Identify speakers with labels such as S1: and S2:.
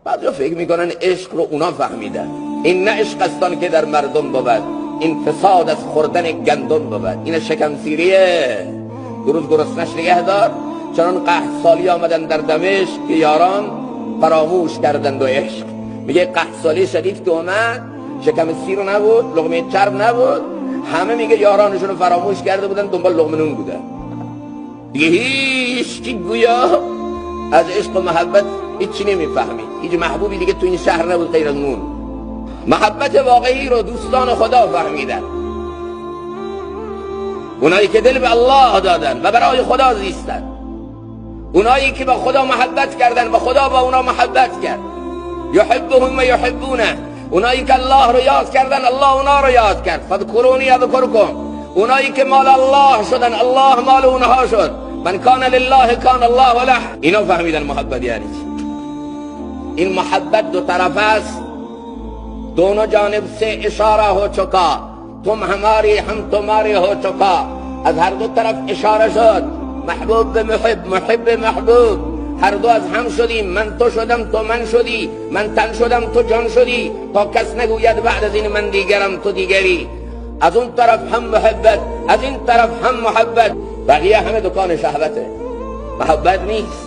S1: بعضیا فکر میکنن عشق رو اونا فهمیدن. این نه عشق استان که در مردم بود، این فساد از خوردن گندم بود. این شکم سیریه. دو روز گرسنش نگه دار. چنان قحط سالی آمدن در دمشق که یاران فراموش کردند و عشق. میگه قحط سالی شدید که اومد، شکم سیر نبود، لقمه چرب نبود، همه میگه یارانشون رو فراموش کرده بودن، دنبال لقمه نون بودن. دیگه هیچ کی گویا از عشق و محبت هیچی نمیفهمید. هیچ محبوبی دیگه تو این شهر نبود غیر از نون. محبت واقعی رو دوستان خدا فهمیدن، اونایی که دل به الله دادن و برای خدا زیستن، اونایی که با خدا محبت کردن و خدا با اونا محبت کرد. یحبهم و یحبونه. اونایی که الله رو یاد کردن، الله اونا رو یاد کرد. فذکرونی اذکرکم. اونایی که مال الله شدن، الله مال اونها شد. من کان لله کان الله له. اینا فهمیدن محبت یعنی چی. این محبت دو طرف است، दोनों जानिब से इशारा हो चुका, तुम हमारी हम तुम्हारे हो चुका. از هر دو طرف اشاره شد. محبوب به محب، محب به محبوب. هر دو از هم شدیم. من تو شدم تو من شدی، من تن شدم تو جان شدی، تا کس نگوید بعد از این من دیگرم تو دیگری. از اون طرف هم محبت، از این طرف هم محبت. بقیه همه دکان شهوته، محبت نیست.